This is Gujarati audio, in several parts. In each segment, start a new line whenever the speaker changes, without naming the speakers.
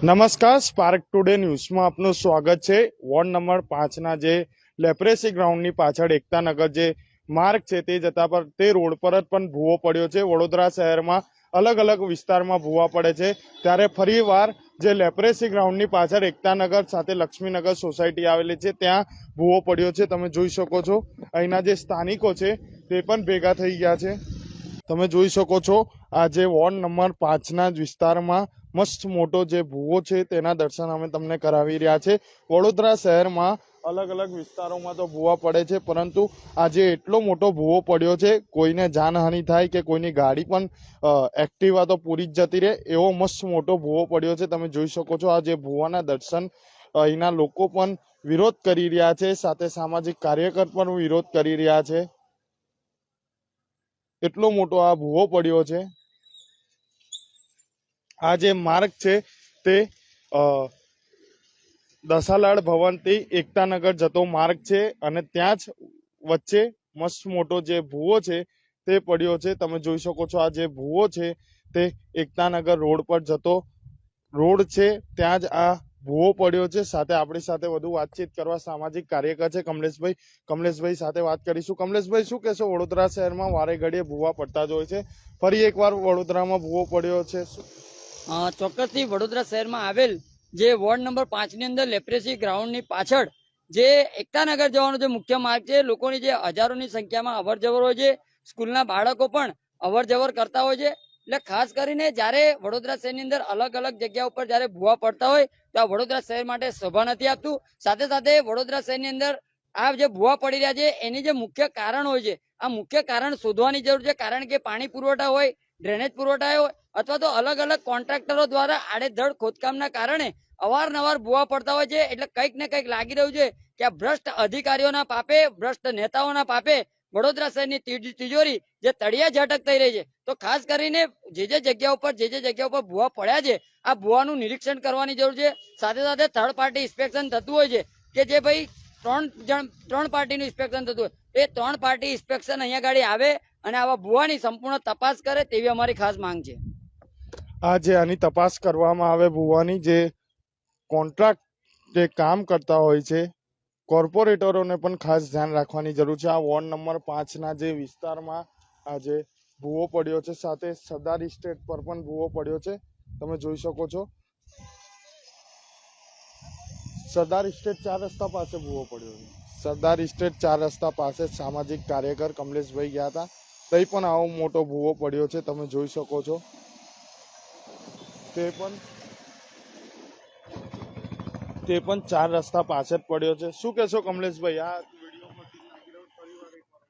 નમસ્કાર, સ્પાર્ક ટુડે ન્યૂઝમાં આપનું સ્વાગત છે। વોર્ડ નંબર 5ના જે લેપ્રેસી ગ્રાઉન્ડની પાછળ એકતાનગર જે માર્ગ છે તે જતા પર તે રોડ પર જ પણ ભૂવો પડ્યો છે। વડોદરા શહેરમાં અલગ અલગ વિસ્તારમાં ભૂવા પડે છે, ત્યારે ફરીવાર જે લેપ્રેસી ગ્રાઉન્ડની પાછળ એકતાનગર સાથે લક્ષ્મીનગર સોસાયટી આવેલી છે ત્યાં ભૂવો પડ્યો છે। તમે જોઈ શકો છો અહીંના જે સ્થાનિકો છે તે પણ ભેગા થઈ ગયા છે। તમે જોઈ શકો છો આ જે વોર્ડ નંબર 5ના જ વિસ્તારમાં મસ્ત મોટો જે ભૂવો છે તેના દર્શન અમે તમને કરાવી રહ્યા છે। વડોદરા શહેરમાં અલગ અલગ વિસ્તારોમાં તો ભૂવા પડે છે, પરંતુ આજે એટલો મોટો ભૂવો પડ્યો છે, કોઈને જાનહાનિ થાય કે કોઈની ગાડી પણ એક્ટિવા તો પૂરી જ જતી રહે એવો મસ્ત મોટો ભૂવો પડ્યો છે। તમે જોઈ શકો છો આ જે ભૂવાના દર્શન અહીંના લોકો પણ વિરોધ કરી રહ્યા છે, સાથે સામાજિક કાર્યકર પણ વિરોધ કરી રહ્યા છે। એટલો મોટો આ ભૂવો પડ્યો છે। આ જે માર્ગ છે તે દસાલાડ ભવનથી એકતાનગર જતો માર્ગ છે અને ત્યાં જ વચ્ચે મસ્ત મોટો જે ભૂવો છે તે પડ્યો છે। તમે જોઈ શકો છો આ જે ભૂવો છે તે એકતાનગર રોડ પર જતો રોડ છે, ત્યાં જ આ ભૂવો પડ્યો છે। સાથે આપણી સાથે વધુ વાતચીત કરવા સામાજિક કાર્યકર છે કમલેશભાઈ સાથે વાત કરીશું। કમલેશભાઈ, શું કહેશો? વડોદરા શહેરમાં વારે ઘડીએ ભૂવા પડતા જ હોય છે, ફરી એકવાર વડોદરામાં ભૂવો પડ્યો છે।
ચોક્કસથી વડોદરા શહેરમાં આવેલ જે વોર્ડ નંબર 5 ની અંદર લેપ્રેસી ગ્રાઉન્ડની પાછળ જે એકતાનગર જવાનો જે મુખ્ય માર્ગ છે, લોકોની જે હજારોની સંખ્યામાં અવર જવર હોય છે, સ્કૂલના બાળકો પણ અવર જવર કરતા હોય છે। એટલે ખાસ કરીને જ્યારે વડોદરા શહેરની અંદર અલગ અલગ જગ્યા ઉપર જ્યારે ભૂવા પડતા હોય તો આ વડોદરા શહેર માટે શોભા નથી આપતું। સાથે સાથે વડોદરા શહેરની અંદર આ જે ભૂવા પડી રહ્યા છે એની જે મુખ્ય કારણ હોય છે, આ મુખ્ય કારણ શોધવાની જરૂર છે। કારણ કે પાણી પુરવઠા હોય, ડ્રેનેજ પુરવઠા હોય અથવા તો અલગ અલગ કોન્ટ્રાક્ટરો દ્વારા આડેધડ ખોદકામના કારણે અવારનવાર ભૂવા પડતા હોય છે। એટલે કંઈક ને કંઈક લાગી રહ્યું છે કે આ ભ્રષ્ટ અધિકારીઓના પાપે, ભ્રષ્ટ નેતાઓના પાપે વડોદરા શહેરની તિજોરી જે તળિયા ઝાટક થઈ રહી છે। તો ખાસ કરીને જે જગ્યા ઉપર ભૂવા પડ્યા છે આ ભૂવાનું નિરીક્ષણ કરવાની જરૂર છે। સાથે સાથે થર્ડ પાર્ટી ઇન્સ્પેક્શન થતું હોય છે કે જે ભાઈ ત્રણ પાર્ટીનું ઇન્સ્પેક્શન થતું હોય, એ 3 પાર્ટી ઇન્સ્પેક્શન અહીંયા ગાડી આવે અને આવા ભૂવાની સંપૂર્ણ તપાસ કરે તેવી અમારી ખાસ માંગ છે।
આ જે આની તપાસ કરવામાં આવે, ભૂવાની જે કોન્ટ્રાક્ટ જે કામ કરતા હોય છે કોર્પોરેટરોને પણ ખાસ ધ્યાન રાખવાની જરૂર છે। આ વોર્ડ નંબર 5ના જે વિસ્તારમાં આજે ભૂવો પડ્યો છે, સાથે સરદાર ઇસ્ટેટ પર પણ ભૂવો પડ્યો છે। તમે જોઈ શકો છો સરદાર ઇસ્ટેટ 4 રસ્તા પાસે ભૂવો પડ્યો છે। સરદાર ઇસ્ટેટ 4 રસ્તા પાસે સામાજિક કાર્યકર કમલેશભાઈ ગયા હતા, તઈ પણ આવો મોટો ભૂવો પડ્યો છે। તમે જોઈ શકો છો તે પણ 4 રસ્તા પાસે જ પડ્યો છે। શું કહેશો કમલેશભાઈ? આ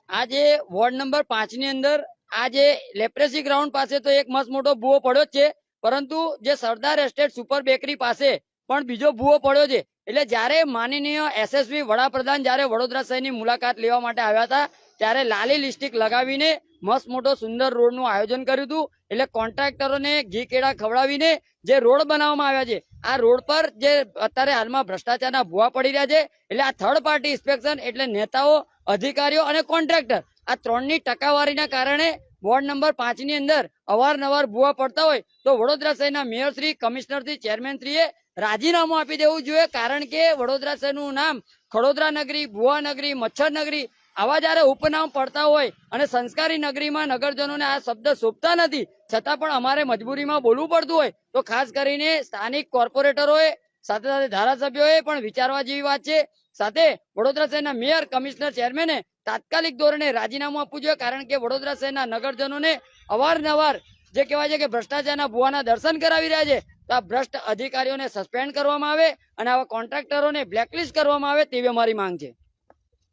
આ જે વોર્ડ નંબર 5 ની અંદર આ જે લેપ્રેસી ગ્રાઉન્ડ પાસે તો એક મસ્ત મોટો ભૂવો પડ્યો જ છે, પરંતુ જે સરદાર એસ્ટેટ સુપર બેકરી પાસે પણ બીજો ભૂવો પડ્યો છે। એટલે જ્યારે માનનીય એસએસપી વડાપ્રધાન જ્યારે વડોદરા શહેરની મુલાકાત લેવા માટે આવ્યા હતા ત્યારે લાલી લિસ્ટિક લગાવીને મસ્ત મોટો સુંદર રોડનું આયોજન કર્યું હતું। એટલે કોન્ટ્રાક્ટરોને ઘી કેળા ખવડાવીને જે રોડ બનાવવામાં આવ્યા છે, આ રોડ પર જે અત્યારે હાલમાં ભ્રષ્ટાચારના ભૂવા પડી રહ્યા છે, એટલે આ થર્ડ પાર્ટી ઇન્સ્પેક્શન એટલે નેતાઓ, અધિકારીઓ અને કોન્ટ્રાક્ટર આ 3ની ટકાવારીના કારણે વોર્ડ નંબર 5 ની અંદર અવારનવાર ભૂવા પડતા હોય તો વડોદરા શહેરના મેયરશ્રી, કમિશનરશ્રી, ચેરમેનશ્રીએ રાજીનામું આપી દેવું જોઈએ। કારણ કે વડોદરા શહેરનું નામ ખડોદરા નગરી, ભૂવા નગરી, મચ્છર નગરી આવા જયારે ઉપનામ પડતા હોય અને સંસ્કારી નગરીમાં નગરજનોને આ શબ્દ શોભતા નથી, છતાં પણ અમારે મજબૂરીમાં બોલવું પડતું હોય તો ખાસ કરીને સ્થાનિક કોર્પોરેટરોએ સાથે સાથે ધારાસભ્યોએ પણ વિચારવા જેવી વાત છે। સાથે વડોદરા શહેરના મેયર, કમિશનર, ચેરમેને તાત્કાલિક ધોરણે રાજીનામું આપવું જોઈએ। કારણ કે વડોદરા શહેરના નગરજનોને અવારનવાર જે કહેવાય છે કે ભ્રષ્ટાચારના ભૂવાના દર્શન કરાવી રહ્યા છે, તો આ ભ્રષ્ટ અધિકારીઓને સસ્પેન્ડ કરવામાં આવે અને આવા કોન્ટ્રાક્ટરોને બ્લેકલિસ્ટ કરવામાં આવે તેવી અમારી માંગ છે।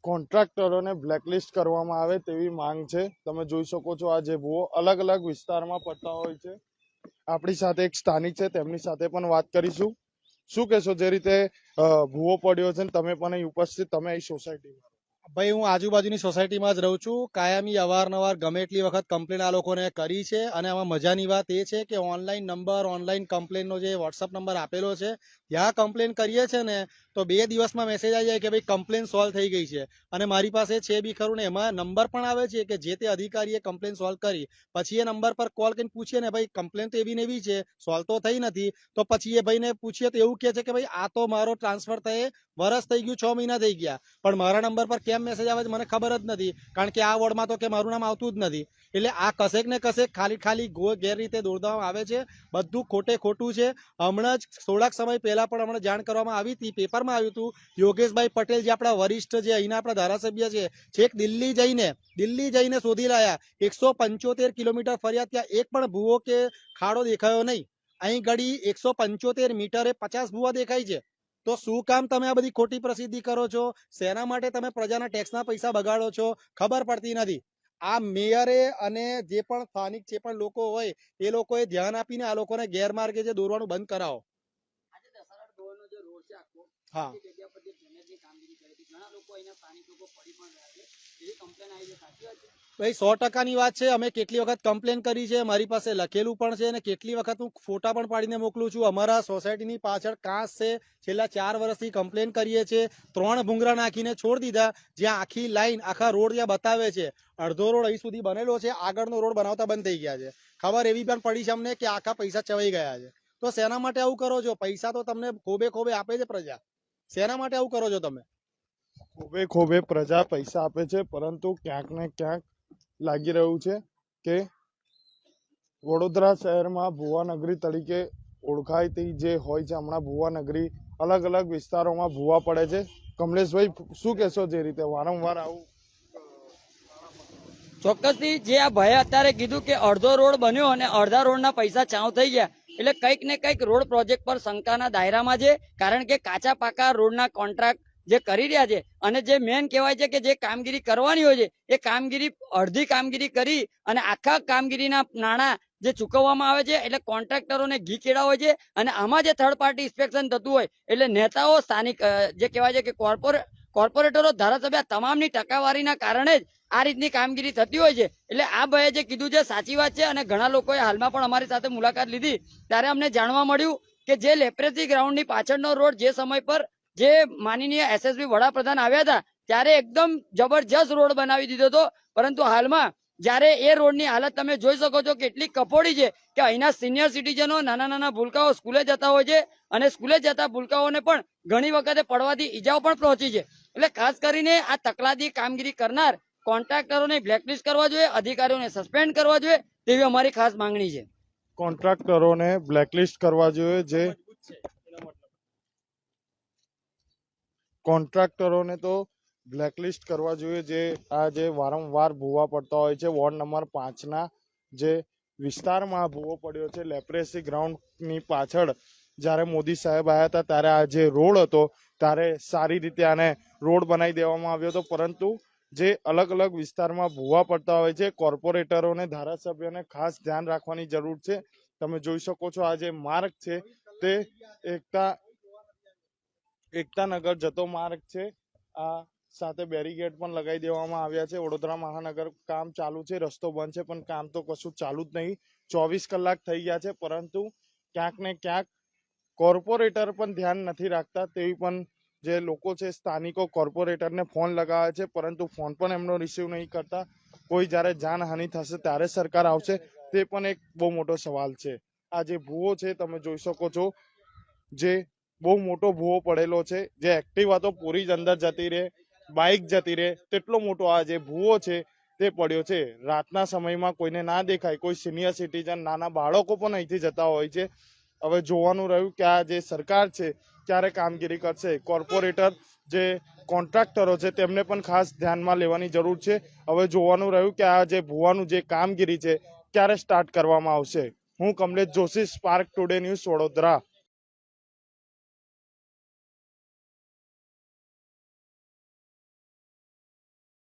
કોન્ટ્રાક્ટરોને બ્લેકલિસ્ટ કરવામાં આવે તેવી માંગ છે। તમે જોઈ શકો છો આ જે ભૂવો અલગ અલગ વિસ્તારમાં પડતા હોય છે। આપણી સાથે એક સ્થાનિક છે, તેમની સાથે પણ વાત કરીશું। શું કહેશો? જે રીતે ભૂવો પડ્યો છે તમે પણ અહીં ઉપસ્થિત, તમે અહીં સોસાયટીમાં
ભાઈ હું આજુબાજુની સોસાયટીમાં જ રહું છું. કાયમી અવારનવાર ગમે એટલી વખત કમ્પ્લેન આ લોકોને કરી છે અને આમાં મજાની વાત એ છે કે ઓનલાઈન નંબર ઓનલાઈન કમ્પ્લેનનો જે વોટ્સઅપ નંબર આપેલો છે ત્યાં કમ્પ્લેન કરીએ છે ને તો 2 દિવસમાં મેસેજ આવી જાય કે ભાઈ કમ્પ્લેન સોલ્વ થઈ ગઈ છે. અને મારી પાસે છે બી ખરું ને એમાં નંબર પણ આવે છે કે જે તે અધિકારીએ કમ્પ્લેન સોલ્વ કરી. પછી એ નંબર પર કોલ કરીને પૂછીએ ને ભાઈ કમ્પ્લેન તો એવી ને એવી છે, સોલ્વ તો થઈ નથી. તો પછી એ ભાઈને પૂછીએ તો એવું કહે છે કે ભાઈ આ તો મારો ટ્રાન્સફર થયે વરસ થઈ ગયું, 6 મહિના થઈ ગયા, પણ મારા નંબર પર કેમ મેસેજ આવે છે મને ખબર જ નથી, કારણ કે આ વોર્ડમાં તો કે મારું નામ આવતું જ નથી. એટલે આ કશેક ને કશેક ખાલી ગેરરીતે દોરવામાં આવે છે. બધું ખોટે ખોટું છે. હમણાં જ થોડાક સમય પહેલા પણ હમણાં જાણ કરવામાં આવી હતી, પેપરમાં આવ્યું હતું. યોગેશભાઈ પટેલ જે આપણા વરિષ્ઠ જે અહીંના આપણા ધારાસભ્ય છે, છેક દિલ્હી જઈને શોધી લાયા. 175 કિલોમીટર ફર્યા, ત્યાં એક પણ ભૂવો કે ખાડો દેખાયો નહીં. અહીં ઘડી 175 મીટરે 50 ભૂવા દેખાય છે. તો શું કામ તમે આ બધી ખોટી પ્રસિદ્ધિ કરો છો? શેના માટે તમે પ્રજાના ટેક્સના પૈસા બગાડો છો? ખબર પડતી નથી. આ મેયરે અને જે પણ સ્થાનિક જે પણ લોકો હોય એ લોકોએ ધ્યાન આપીને આ લોકોને ગેરમાર્ગે જે દોરવાનું બંધ કરાવો.
આજે દસાડા ડોરનો જે રોડ છે આખો,
હા,
આખી જગ્યા પર જે ડ્રેનેજની કામગીરી કરી હતી, ઘણા લોકો અહીંના સ્થાનિક લોકો પડી પણ રહ્યા છે, એવી કમ્પ્લેન આવી છે, સાચી વાત છે?
ભાઈ 100%ની વાત છે. અમે કેટલી વખત કમ્પ્લેન કરી છે, મારી પાસે લખેલું પણ છે અને કેટલી વખત હું ફોટા પણ પાડીને મોકલું છું. અમારા સોસાયટીની પાછળ કાંસ છે, છેલ્લા 4 વર્ષથી કમ્પ્લેન કરીએ છીએ. 3 ભૂંગરા નાખીને છોડ દીધા, જ્યાં આખી લાઈન આખા રોડ જ્યાં બતાવે છે. અડધો રોડ અહીં સુધી બનેલો છે, આગળનો રોડ બનાવતા બંધ થઈ ગયા છે. ખબર એવી પણ પડી છે અમને કે આખા પૈસા ચવાઈ ગયા છે. તો શેના માટે આવું કરો છો? પૈસા તો તમને ખોબે આપે છે પ્રજા, શેના માટે આવું કરો છો તમે?
ખોબે પ્રજા પૈસા આપે છે, પરંતુ ક્યાંક ને ક્યાંક લાગી રહ્યું છે કે વડોદરા શહેરમાં ભુવાનગરી તરીકે ઓળખાતી જે હોય છે, હમણાં ભુવાનગરી અલગ અલગ વિસ્તારોમાં ભુવા પડે છે. કમલેશભાઈ શું કહેશો? જે રીતે વારંવાર આવું
ચોક્કસથી જે આ ભાઈએ અત્યારે કીધું કે અડધો રોડ બન્યો અને અડધા રોડના પૈસા ચાવ થઈ ગયા, એટલે કંઈક ને કંઈક રોડ પ્રોજેક્ટ પર શંકાના દાયરામાં છે. કારણ કે કાચા પાકા રોડના કોન્ટ્રાક્ટ જે કરી રહ્યા છે અને જે મેન કહેવાય છે કે જે કામગીરી કરવાની હોય છે એ કામગીરી અડધી કામગીરી કરી અને આખા કામગીરીના નાણાં જે ચૂકવવામાં આવે છે, એટલે કોન્ટ્રાક્ટરોને ઘી કેળા હોય છે. અને આમાં જે થર્ડ પાર્ટી ઇન્સ્પેક્શન થતું હોય એટલે નેતાઓ સ્થાનિક જે કહેવાય છે કે કોર્પોરેટરો ધારાસભ્ય તમામની ટકાવારીના કારણે જ આ રીતની કામગીરી થતી હોય છે. એટલે આ ભાઈએ જે કીધું છે સાચી વાત છે. અને ઘણા લોકોએ હાલમાં પણ અમારી સાથે મુલાકાત લીધી ત્યારે અમને જાણવા મળ્યું કે જે લેપ્રેસી ગ્રાઉન્ડની પાછળનો રોડ જે સમય પર જે માનનીય એસએસબી વડાપ્રધાન આવ્યા હતા ત્યારે એકદમ જબરજસ્ત રોડ બનાવી દીધો હતો, પરંતુ હાલમાં જ્યારે એ રોડની હાલત તમે જોઈ શકો છો કેટલી કફોડી છે કે અહીંના સિનિયર સિટીઝનો નાના નાના ભૂલકાઓ સ્કૂલે જતા હોય છે અને સ્કૂલે જતા ભૂલકાઓને પણ ઘણી વખતે પડવાથી ઈજાઓ પણ પહોંચી છે. એટલે ખાસ કરીને આ તકલાદી કામગીરી કરનાર કોન્ટ્રાક્ટરોને બ્લેકલિસ્ટ કરવા જોઈએ, અધિકારીઓને સસ્પેન્ડ કરવા જોઈએ, તેવી અમારી ખાસ માંગણી છે.
કોન્ટ્રાક્ટરોને બ્લેકલિસ્ટ કરવા જોઈએ. જે કોન્ટ્રાક્ટરોને તો બ્લેકલિસ્ટ કરવા જોઈએ, જે આ જે વારંવાર ભૂવા પડતા હોય છે. વોર્ડ નંબર 5ના જે વિસ્તારમાં ભૂવો પડ્યો છે લેપ્રેસી ગ્રાઉન્ડની પાછળ, જ્યારે મોદી સાહેબ આવ્યા હતા ત્યારે આ જે રોડ હતો ત્યારે સારી રીતે આને રોડ બનાવી દેવામાં આવ્યો હતો, પરંતુ જે અલગ અલગ વિસ્તારમાં ભૂવા પડતા હોય છે, કોર્પોરેટરોને ધારાસભ્યોને ખાસ ધ્યાન રાખવાની જરૂર છે. તમે જોઈ શકો છો આ જે માર્ગ છે તે એકતાનગર જતો માર્ગ છે. આ સાથે બેરીગેડ પણ લગાવી દેવામાં આવ્યા છે. વડોદરા મહાનગર કામ ચાલુ છે, રસ્તો બંધ છે, પણ કામ તો કશું ચાલુ જ નહીં. 24 કલાક થઈ ગયા છે, પરંતુ ક્યાંક ને ક્યાંક કોર્પોરેટર પણ ધ્યાન નથી રાખતા. તેવી પણ જે લોકો છે સ્થાનિકો કોર્પોરેટરને ફોન લગાવે છે, પરંતુ ફોન પણ એમનો રિસીવ નહીં કરતા. કોઈ જ્યારે જાનહાનિ થશે ત્યારે સરકાર આવશે, તે પણ એક બહુ મોટો સવાલ છે. આ જે ભૂવો છે તમે જોઈ શકો છો, જે બહુ મોટો ભૂવો પડેલો છે. જે એક્ટિવા તો પૂરી જ અંદર જતી રહે, બાઇક જતી રહે, તેટલો મોટો આ જે ભૂવો છે તે પડ્યો છે. રાતના સમયમાં કોઈને ના દેખાય, કોઈ સિનિયર સિટીઝન, નાના બાળકો પણ અહીંથી જતા હોય છે. હવે જોવાનું રહ્યું કે આ જે સરકાર છે ક્યારે કામગીરી કરશે. કોર્પોરેટર જે કોન્ટ્રાક્ટરો છે તેમને પણ ખાસ ધ્યાનમાં લેવાની જરૂર છે. હવે જોવાનું રહ્યું કે આ જે ભૂવાનું જે કામગીરી છે ક્યારે સ્ટાર્ટ કરવામાં આવશે. હું Kamlesh Joshi, spark today news, Vadodara.